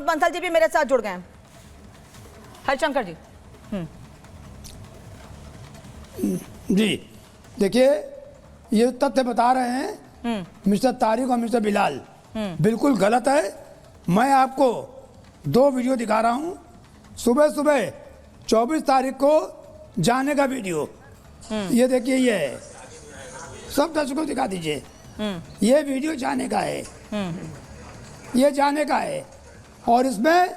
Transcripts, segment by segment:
बंसल जी भी मेरे साथ जुड़ गए हैं। हरिशंकर जी। जी देखिए, ये तथ्य बता रहे हैं मिस्टर तारिक और मिस्टर बिलाल, बिल्कुल गलत है। मैं आपको 2 वीडियो दिखा रहा हूँ। सुबह सुबह 24 तारीख को जाने का वीडियो, ये देखिए, ये है, सब दर्शकों को दिखा दीजिए। ये वीडियो जाने का है, ये जाने का है। और इसमें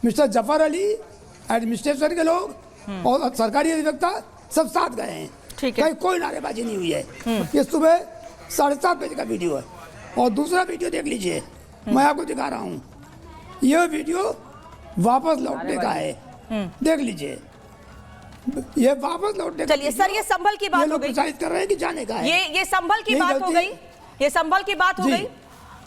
मिस्टर जफर अली, एडमिनिस्ट्रेशन के लोग और सरकारी अधिवक्ता सब साथ गए हैं। ठीक है। कहीं कोई नारेबाजी नहीं हुई है। ये सुबह 7:30 बजे का वीडियो है। और दूसरा वीडियो देख लीजिए, मैं आपको दिखा रहा हूँ। यह वीडियो वापस लौटने का है, देख लीजिए। ये वापस लौटने का। चलिए सर, ये संभल की बात हो गई, कर रहे हैं कि जाने का है। ये संभल की बात हो गई, ये संभल की बात हो गई।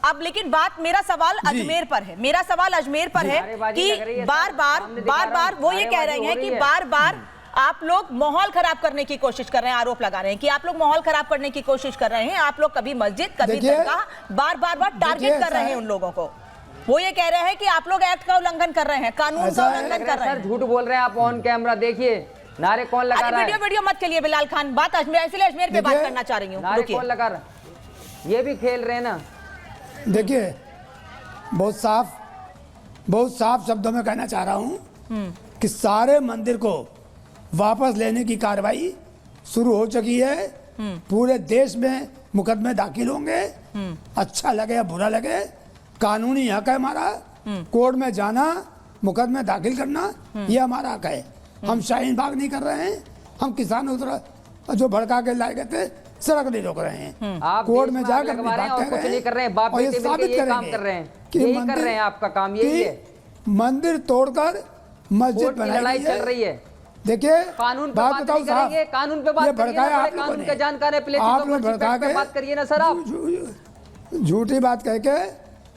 अब लेकिन बात, मेरा सवाल अजमेर पर है, मेरा सवाल अजमेर पर है कि बार बार वो ये कह रहे हैं कि बार बार आप लोग माहौल खराब करने की कोशिश कर रहे हैं, आरोप लगा रहे हैं कि आप लोग माहौल खराब करने की कोशिश कर रहे हैं। आप लोग कभी मस्जिद, कभी दरगाह, बार बार टारगेट कर रहे हैं उन लोगों को। वो ये कह रहे हैं कि आप लोग एक्ट का उल्लंघन कर रहे हैं, कानून का उल्लंघन कर रहे हैं। झूठ बोल रहे हैं आप ऑन कैमरा, देखिए नारे कौन लगा रहा है। वीडियो मत चलिए बिलाल खान, बात अजमेर, इसलिए अजमेर पे बात करना चाह रही हूँ। नारे कौन लगा रहा, ये भी खेल रहे हैं ना। देखिए, बहुत साफ शब्दों में कहना चाह रहा हूँ कि सारे मंदिर को वापस लेने की कार्रवाई शुरू हो चुकी है। पूरे देश में मुकदमे दाखिल होंगे, अच्छा लगे या बुरा लगे, कानूनी हक है हमारा। कोर्ट में जाना, मुकदमे दाखिल करना, ये हमारा हक है। हम शाहीन बाग नहीं कर रहे हैं, हम किसानों को जो भड़का के लाए गए थे सड़क नहीं रोक रहे हैं। आप कोर्ट में जाकर कुछ नहीं कर रहे हैं, बाप बेटे मिलकर ये काम कर रहे हैं, यही कर रहे हैं। आपका काम यही है, मंदिर तोड़कर मस्जिद बनाई लड़ाई चल रही है। देखिए, कानून पे बात बताओ साहब, कानून पे बात करिए ना, कानून के जानकार है, आप लोग भड़का के बात करिए ना सर। आप झूठी बात कह के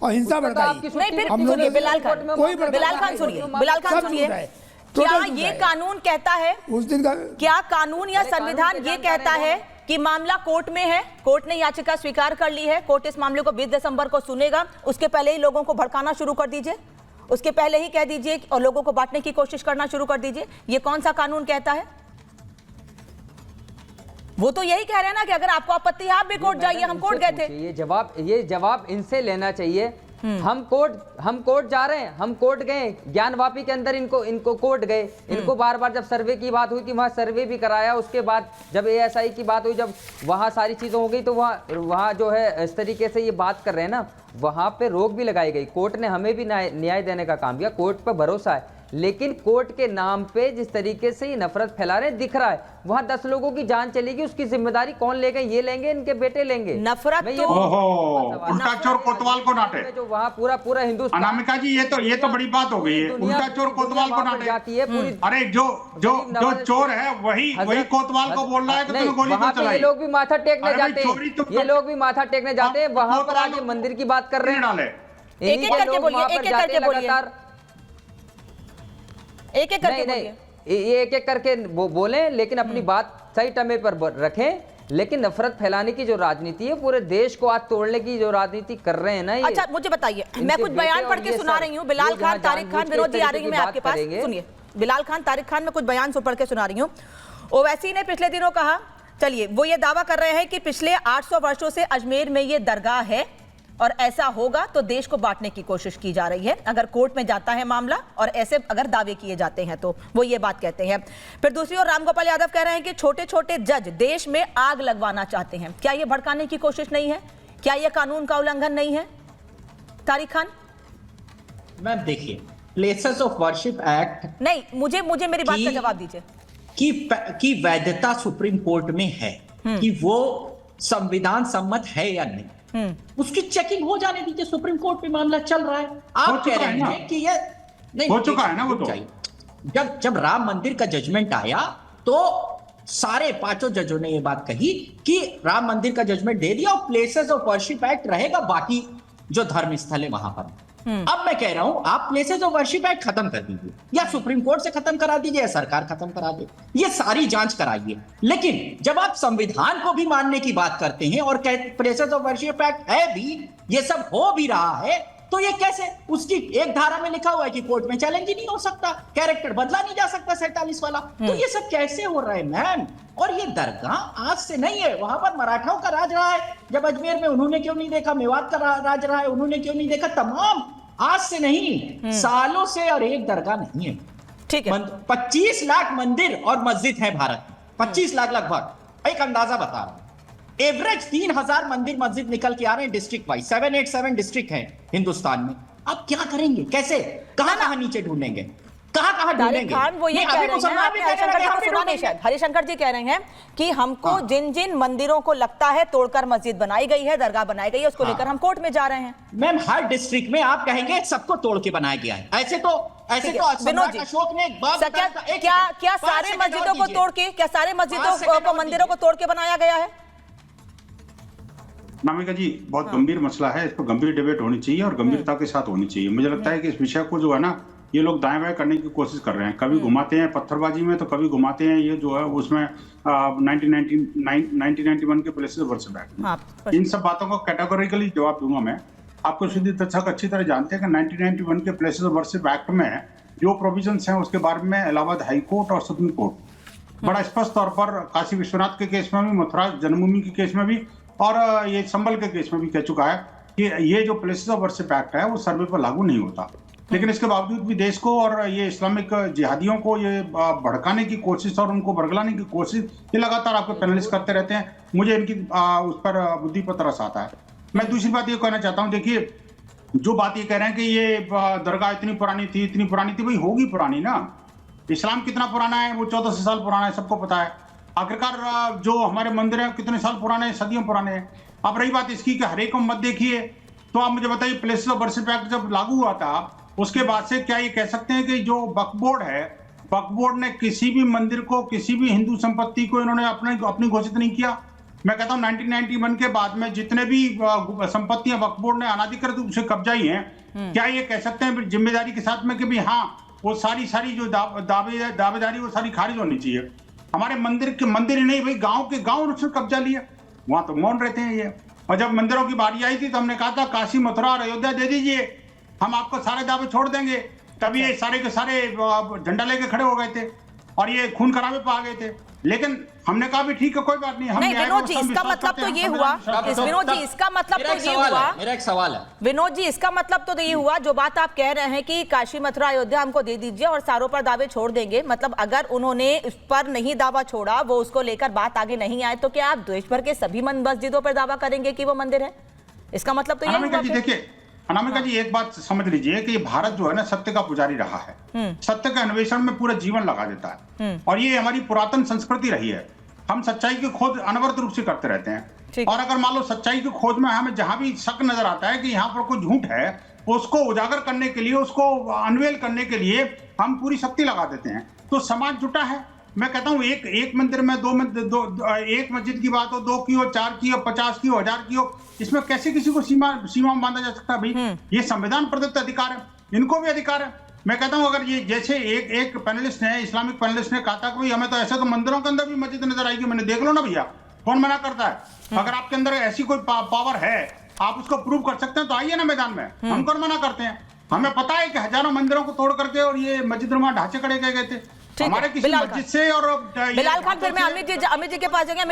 और हिंसा भड़काई। हम लोग बिलाल खान सुनिए, क्या ये कानून कहता है, उस दिन का क्या कानून या संविधान ये कहता है कि मामला कोर्ट में है, कोर्ट ने याचिका स्वीकार कर ली है, कोर्ट इस मामले को 20 दिसंबर को सुनेगा, उसके पहले ही लोगों को भड़काना शुरू कर दीजिए, उसके पहले ही कह दीजिए और लोगों को बांटने की कोशिश करना शुरू कर दीजिए। ये कौन सा कानून कहता है? वो तो यही कह रहे हैं ना कि अगर आपको आपत्ति है आप भी कोर्ट जाइए, हम कोर्ट गए थे। ये जवाब इनसे लेना चाहिए। हम कोर्ट जा रहे हैं, हम कोर्ट गए, ज्ञानवापी के अंदर इनको कोर्ट गए, इनको बार बार जब सर्वे की बात हुई थी वहां सर्वे भी कराया। उसके बाद जब एएसआई की बात हुई, जब वहां सारी चीजें हो गई तो वहां जो है इस तरीके से ये बात कर रहे हैं ना, वहां पे रोक भी लगाई गई। कोर्ट ने हमें भी न्याय देने का काम किया, कोर्ट पर भरोसा है। लेकिन कोर्ट के नाम पे जिस तरीके से ये नफरत फैला रहे हैं, दिख रहा है वहां 10 लोगों की जान चलेगी, उसकी जिम्मेदारी कौन लेगा? ये लेंगे, इनके बेटे लेंगे। नफरत तो उल्टा चोर कोतवाल को डांटे, जो वहाँ पूरा हिंदुस्तान। अनामिका जी, ये तो बड़ी बात हो गई है। उल्टा चोर कोतवाल को डांटे जाती है पूरी। अरे जो चोर है वही कोतवाल को बोल रहा है कि तुमने गोली क्यों चलाई। ये लोग भी माथा टेकने जाते हैं, ये लोग भी माथा टेकने जाते हैं, वहां पर आज मंदिर की बात कर रहे हैं। एक एक करके बोलिए, एक एक करके बोलिए, एक एक करके बोलिए। ये एक एक करके बोले, लेकिन अपनी बात सही टमे पर रखें। लेकिन नफरत फैलाने की जो राजनीति है, पूरे देश को आज तोड़ने की जो राजनीति कर रहे हैं ना ये। अच्छा मुझे बताइए, मैं कुछ बयान पढ़ के सुना रही हूँ। बिलाल खान, तारिक खान, विनोद जी आ रही हूँ मैं आपके पास, सुनिए। बिलाल खान, तारिक खान, मैं कुछ बयान पढ़ के सुना रही हूँ। ओवैसी ने पिछले दिनों कहा, चलिए, वो ये दावा कर रहे हैं कि पिछले 800 वर्षों से अजमेर में ये दरगाह है और ऐसा होगा तो देश को बांटने की कोशिश की जा रही है अगर कोर्ट में जाता है मामला और ऐसे अगर दावे किए जाते हैं तो वो ये बात कहते हैं। फिर दूसरी ओर रामगोपाल यादव कह रहे हैं कि छोटे छोटे जज देश में आग लगवाना चाहते हैं। क्या ये भड़काने की कोशिश नहीं है? क्या ये कानून का उल्लंघन नहीं है? तारिक खान। मैम देखिए, प्लेसेस ऑफ वर्शिप एक्ट नहीं, मुझे मेरी बात का जवाब दीजिए की वैधता सुप्रीम कोर्ट में है कि वो संविधान सम्मत है या नहीं, उसकी चेकिंग हो जाने दीजिए। सुप्रीम कोर्ट में मामला चल रहा है, आप कह रहे हैं कि ये नहीं हो चुका है ना। वो तो जब राम मंदिर का जजमेंट आया तो सारे 5 जजों ने ये बात कही कि राम मंदिर का जजमेंट दे दिया और प्लेसेस ऑफ वर्शिप एक्ट रहेगा बाकी जो धर्म स्थल है वहां पर। अब मैं कह रहा हूं आप प्लेसेस ऑफ वर्शिप एक्ट खत्म कर दीजिए, या सुप्रीम कोर्ट से खत्म करा दीजिए या सरकार खत्म करा दे, ये सारी जांच कराइए। लेकिन जब आप संविधान को भी मानने की बात करते हैं और प्लेसेस ऑफ वर्शिप एक्ट है भी, ये सब हो भी रहा है, तो ये कैसे? उसकी एक धारा में लिखा हुआ है कि कोर्ट में चैलेंज ही नहीं हो सकता, कैरेक्टर बदला नहीं जा सकता 47 वाला। तो ये सब कैसे हो रहा है मैम? और ये दरगाह आज से नहीं है, वहां पर मराठाओं का राज रहा है। जब अजमेर में उन्होंने क्यों नहीं देखा, मेवात का राज रहा है, उन्होंने क्यों नहीं देखा? तमाम आज से नहीं, सालों से, और एक दरगाह नहीं है। ठीक है, 25 लाख मंदिर और मस्जिद है भारत में, 25 लाख लगभग। एक अंदाजा बता रहा हूं, एवरेज 3000 मंदिर मस्जिद निकल के आ रहे हैं डिस्ट्रिक्ट वाइज। 787 डिस्ट्रिक्ट है हिंदुस्तान में। अब क्या करेंगे, कैसे, कहां नीचे ढूंढेंगे, कहां ढूंढेंगे? खान वो ये कह रहे हैं, आपने हरिशंकर जी को सुना नहीं शायद। हरिशंकर जी कह रहे हैं कि हमको जिन जिन मंदिरों को लगता है तोड़कर मस्जिद बनाई गई है, दरगाह बनाई गई है, उसको लेकर हम कोर्ट में जा रहे हैं। मैम हर डिस्ट्रिक्ट में आप कहेंगे सबको तोड़ के बनाया गया है, ऐसे तो विनोद जी, अशोक ने एक बात क्या सारे मस्जिदों को तोड़ के, क्या सारे मस्जिदों को, मंदिरों को तोड़ के बनाया गया है? नामिका जी, बहुत गंभीर मसला है, इस पर गंभीर डिबेट होनी चाहिए और गंभीरता के साथ होनी चाहिए। मुझे लगता है कि इस विषय को जो है ना, ये लोग दाएं बाएं करने की कोशिश कर रहे हैं। कभी घुमाते हैं पत्थरबाजी में, तो कभी घुमाते हैं ये जो है उसमें 1991 के प्लेसेस वर्ष बैक। इन सब बातों को कैटेगोरिकली जवाब दूंगा मैं। आपको सीधी तथ्य अच्छी तरह जानते हैं कि 1991 के प्लेसेस वर्शिप एक्ट में जो प्रोविजंस हैं उसके बारे में इलाहाबाद हाई कोर्ट और सुप्रीम कोर्ट बड़ा स्पष्ट तौर पर काशी विश्वनाथ के केस में भी, मथुरा जन्मभूमि के केस में भी और ये संबल के केस में भी कह चुका है कि ये जो प्लेसेस ऑफ वर्शिप एक्ट है वो सर्वे पर लागू नहीं होता। लेकिन इसके बावजूद भी देश को और ये इस्लामिक जिहादियों को ये भड़काने की कोशिश और उनको बरगलाने की कोशिश ये लगातार आपको पैनलिस्ट करते रहते हैं। मुझे इनकी उस पर बुद्धि पर तरस आता है। मैं दूसरी बात ये कहना चाहता हूँ, देखिए जो बात ये कह रहे हैं कि ये दरगाह इतनी पुरानी थी, भाई होगी पुरानी ना। इस्लाम कितना पुराना है, वो 1400 साल पुराना है, सबको पता है। आखिरकार जो हमारे मंदिर हैं कितने साल पुराने हैं, सदियों पुराने हैं। अब रही बात इसकी कि हर एक को मत देखिए, तो आप मुझे बताइए प्लेसेस ऑफ वर्शिप एक्ट जब लागू हुआ था उसके बाद से क्या ये कह सकते हैं कि जो वक्फ बोर्ड है, वक्फ बोर्ड ने किसी भी मंदिर को, किसी भी हिंदू संपत्ति को इन्होंने अपनी घोषित नहीं किया? मैं कहता हूँ 1991 के बाद में जितने भी संपत्तियां वक्फ बोर्ड ने अनाधिकृत रूप से कब्जाई हैं, क्या ये कह सकते हैं जिम्मेदारी के साथ में कि भाई हाँ वो सारी जो दावेदारी वो सारी खारिज होनी चाहिए? हमारे मंदिर ही नहीं भाई, गांव के गांव उसने कब्जा लिया, वहां तो मौन रहते हैं ये। और जब मंदिरों की बारी आई थी तो हमने कहा था काशी, मथुरा और अयोध्या दे दीजिए, हम आपको सारे दावे छोड़ देंगे। तभी ये सारे के सारे झंडा लेके खड़े हो गए थे और ये खून खराबे पे आ गए थे। लेकिन हमने कहा भी ठीक है, कोई बात नहीं। नहीं विनोद जी, इसका मतलब तो ये हुआ, विनोद जी इसका मतलब तो ये हुआ, मेरा एक सवाल है विनोद जी, इसका मतलब तो ये हुआ जो बात आप कह रहे हैं कि काशी, मथुरा, अयोध्या हमको दे दीजिए और सारों पर दावे छोड़ देंगे। मतलब अगर उन्होंने इस पर नहीं दावा छोड़ा, वो उसको लेकर बात आगे नहीं आए, तो क्या आप देश भर के सभी मस्जिदों पर दावा करेंगे कि वो मंदिर है? इसका मतलब तो ये हुआ। देखिए अनामिका जी, एक बात समझ लीजिए कि भारत जो है ना सत्य का पुजारी रहा है, सत्य के अन्वेषण में पूरा जीवन लगा देता है और ये हमारी पुरातन संस्कृति रही है। हम सच्चाई की खोज अनवरत रूप से करते रहते हैं और अगर मान लो सच्चाई की खोज में हमें जहां भी शक नजर आता है कि यहाँ पर कोई झूठ है, उसको उजागर करने के लिए, उसको अनवेल करने के लिए हम पूरी शक्ति लगा देते हैं। तो समाज जुटा है। मैं कहता हूँ एक मंदिर में एक मस्जिद की बात हो, 2 की हो, 4 की हो, 50 की हो, 1000 की हो, इसमें कैसे किसी को सीमा में बांधा जा सकता है? भाई ये संविधान प्रदत्त अधिकार है, इनको भी अधिकार है। मैं कहता हूं अगर ये जैसे एक पैनलिस्ट ने, इस्लामिक पैनलिस्ट ने कहा था कि भाई हमें तो ऐसे तो मंदिरों के अंदर भी मस्जिद नजर आएगी, मैंने देख लो ना भैया, कौन मना करता है? अगर आपके अंदर ऐसी कोई पावर है, आप उसको प्रूव कर सकते हैं तो आइए ना मैदान में, हम कौन मना करते हैं? हमें पता है कि हजारों मंदिरों को तोड़ करके और ये मस्जिद नुमा ढांचे खड़े किए गए थे हमारे किसी मस्जिद से। और बिलाल खान, फिर मैं अमित जी के पास जाएंगे।